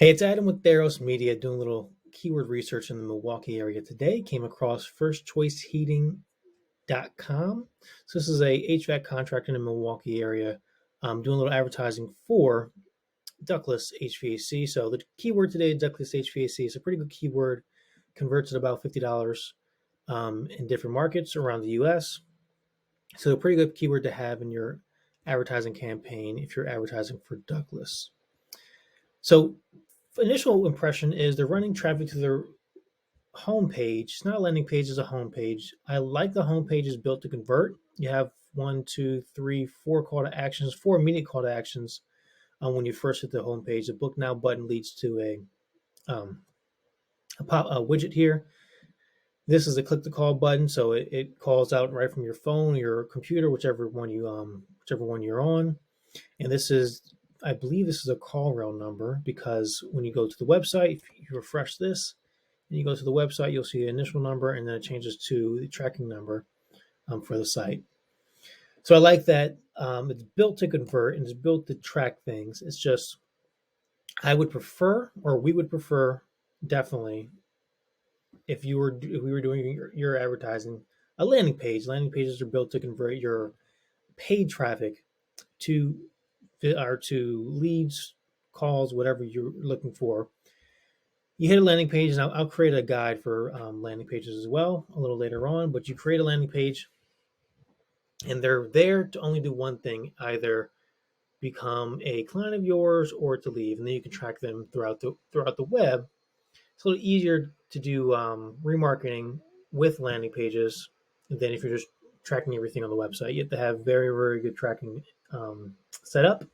Hey, it's Adam with Theros Media doing a little keyword research in the Milwaukee area today. Came across firstchoiceheating.com. So this is a HVAC contractor in the Milwaukee area doing a little advertising for ductless HVAC. So the keyword today, ductless HVAC, is a pretty good keyword. Converts at about $50 in different markets around the U.S. So a pretty good keyword to have in your advertising campaign if you're advertising for ductless. So initial impression is they're running traffic to their homepage. It's not a landing page, it's a homepage. I like the homepage is built to convert. You have one, two, three, four call to actions, four immediate call to actions when you first hit the homepage. The book now button leads to a widget here. This is a click to call button, so it calls out right from your phone or your computer, whichever one you're on. And this is, I believe this is a call rail number, because when you go to the website, if you refresh this and you go to the website, you'll see the initial number and then it changes to the tracking number for the site. So I like that. It's built to convert and it's built to track things. It's just, I would prefer, or we would prefer definitely, if we were doing your advertising, a landing page. Landing pages are built to convert your paid traffic to leads, calls, whatever you're looking for. You hit a landing page, and I'll create a guide for landing pages as well a little later on. But you create a landing page, and they're there to only do one thing: either become a client of yours or to leave, and then you can track them throughout the web. It's a little easier to do remarketing with landing pages than if you're just tracking everything on the website. You have to have very, very good tracking set up.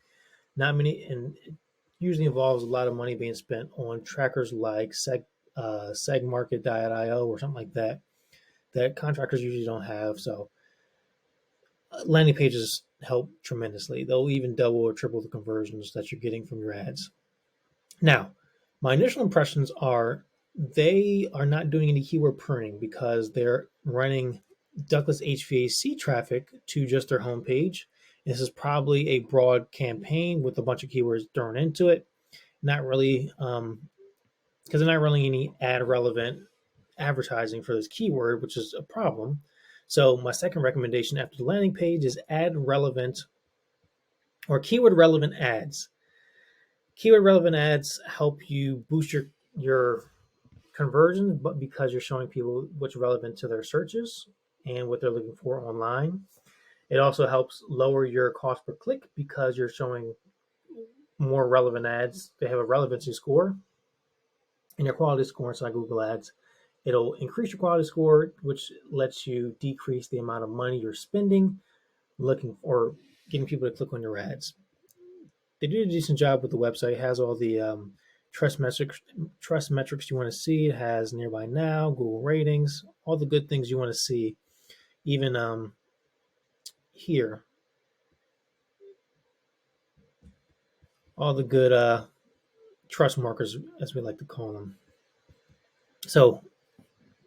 Not many, and it usually involves a lot of money being spent on trackers like segmarket.io or something like that contractors usually don't have. So landing pages help tremendously. They'll even double or triple the conversions that you're getting from your ads. Now, my initial impressions are they are not doing any keyword pruning because they're running ductless HVAC traffic to just their homepage. This is probably a broad campaign with a bunch of keywords thrown into it. Not really, because they're not running any ad relevant advertising for this keyword, which is a problem. So my second recommendation after the landing page is ad relevant or keyword relevant ads. Keyword relevant ads help you boost your conversions, but because you're showing people what's relevant to their searches and what they're looking for online. It also helps lower your cost per click because you're showing more relevant ads. They have a relevancy score and your quality score inside Google Ads. It'll increase your quality score, which lets you decrease the amount of money you're spending looking or getting people to click on your ads. They do a decent job with the website. It has all the trust metrics you want to see. It has nearby now, Google ratings, all the good things you want to see. Even here, all the good trust markers, as we like to call them. So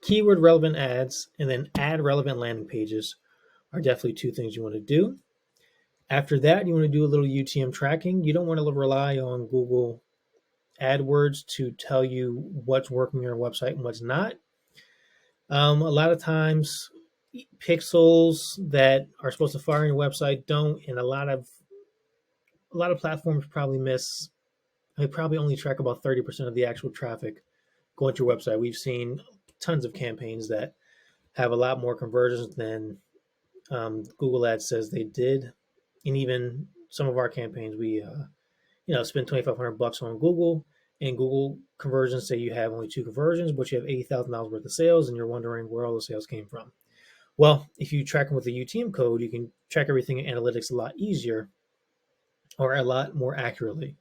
keyword relevant ads and then ad relevant landing pages are definitely two things you want to do. After that, you want to do a little UTM tracking. You don't want to rely on Google AdWords to tell you what's working on your website and what's not. A lot of times, pixels that are supposed to fire on your website don't, and a lot of platforms probably miss. They probably only track about 30% of the actual traffic going to your website. We've seen tons of campaigns that have a lot more conversions than Google Ads says they did, and even some of our campaigns, we spend $2,500 on Google, and Google conversions say you have only 2 conversions, but you have $80,000 worth of sales, and you're wondering where all the sales came from. Well, if you track them with the UTM code, you can track everything in analytics a lot easier or a lot more accurately.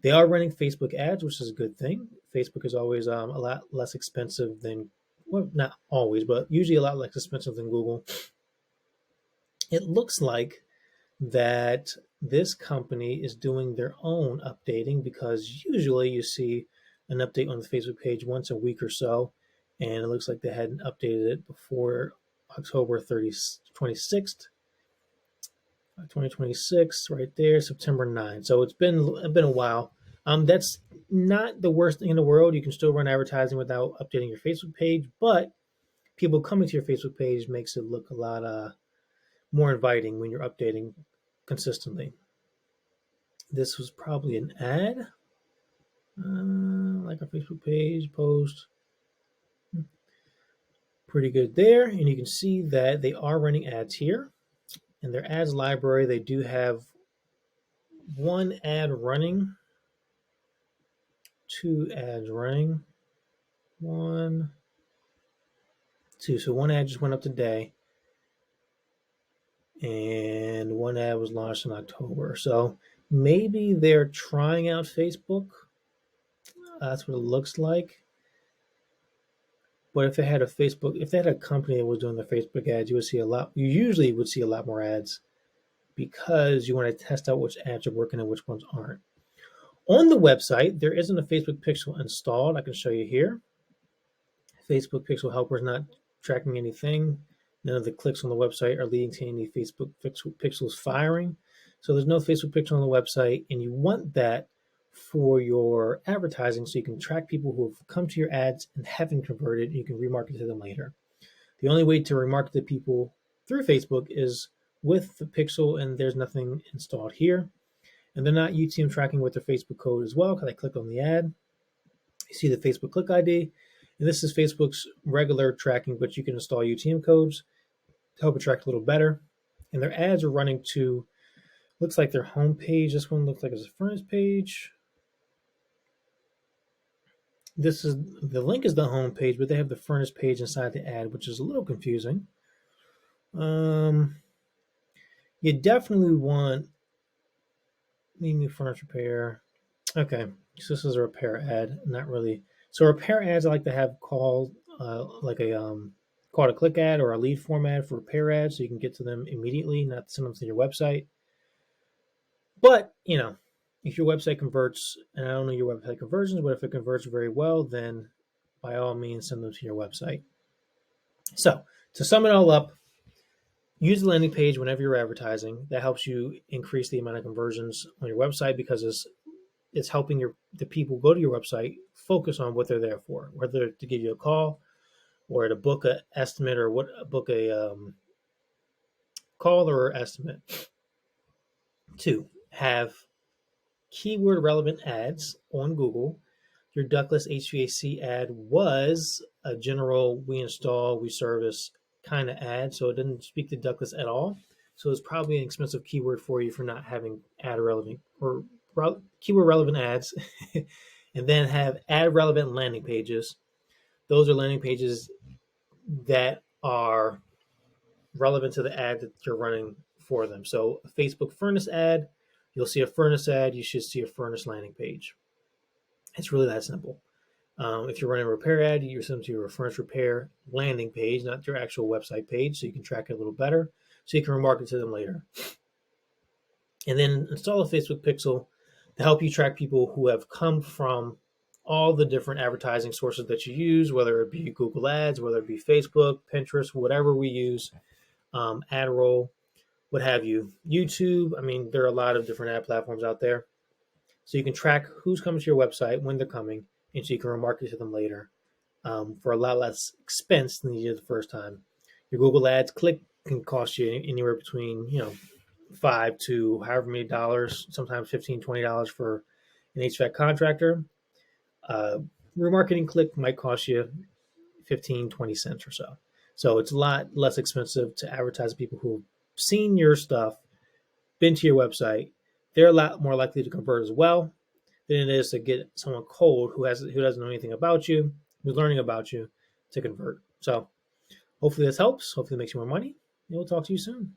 They are running Facebook ads, which is a good thing. Facebook is always a lot less expensive than, well, not always, but usually a lot less expensive than Google. It looks like that this company is doing their own updating because usually you see an update on the Facebook page once a week or so, and it looks like they hadn't updated it before October 26th, 2026, right there, September 9th. So it's been a while. That's not the worst thing in the world. You can still run advertising without updating your Facebook page, but people coming to your Facebook page makes it look a lot more inviting when you're updating consistently. This was probably an ad, like a Facebook page post. Pretty good there, and you can see that they are running ads here. In their ads library, they do have one ad running, two ads running, one, two. So one ad just went up today, and one ad was launched in October. So maybe they're trying out Facebook. That's what it looks like. But if they had a company that was doing the Facebook ads, you usually would see a lot more ads because you want to test out which ads are working and which ones aren't. On the website, there isn't a Facebook pixel installed. I can show you here. Facebook pixel helper is not tracking anything. None of the clicks on the website are leading to any Facebook pixels firing. So there's no Facebook pixel on the website, and you want that for your advertising so you can track people who have come to your ads and haven't converted, and you can remarket to them later. The only way to remarket to people through Facebook is with the pixel, and there's nothing installed here. And they're not UTM tracking with their Facebook code as well because I clicked on the ad. You see the Facebook click ID. And this is Facebook's regular tracking, but you can install UTM codes to help it track a little better. And their ads are running to, looks like their home page. This one looks like it's a furnace page. The link is the home page, but they have the furnace page inside the ad, which is a little confusing. You definitely want new furnace repair. Okay, so this is a repair ad, not really. So repair ads I like to have called like a call to click ad or a lead form ad for repair ads, so you can get to them immediately, not send them to your website. But if your website converts, and I don't know your website conversions, but if it converts very well, then by all means send them to your website. So to sum it all up, use the landing page whenever you're advertising. That helps you increase the amount of conversions on your website because it's helping the people go to your website focus on what they're there for, whether to give you a call or to book an estimate or book a call or estimate. To have keyword relevant ads on Google. Your ductless HVAC ad was a general we install, we service kind of ad, so it didn't speak to ductless at all. So it's probably an expensive keyword for you for not having ad relevant or keyword relevant ads. And then have ad relevant landing pages. Those are landing pages that are relevant to the ad that you're running for them. So a Facebook furnace ad, you'll see a furnace ad, you should see a furnace landing page. It's really that simple. If you're running a repair ad, you send them to your furnace repair landing page, not your actual website page, so you can track it a little better, so you can remarket to them later. And then install a Facebook pixel to help you track people who have come from all the different advertising sources that you use, whether it be Google Ads, whether it be Facebook, Pinterest, whatever we use, AdRoll, what have you. YouTube, there are a lot of different ad platforms out there. So you can track who's coming to your website, when they're coming, and so you can remarket to them later for a lot less expense than you did the first time. Your Google Ads click can cost you anywhere between $5 to however many dollars, sometimes $15, $20 for an HVAC contractor. Remarketing click might cost you 15, 20 cents or so. So it's a lot less expensive to advertise to people who've seen your stuff, been to your website. They're a lot more likely to convert as well than it is to get someone cold who doesn't know anything about you, who's learning about you, to convert. So hopefully this helps. Hopefully it makes you more money. And we'll talk to you soon.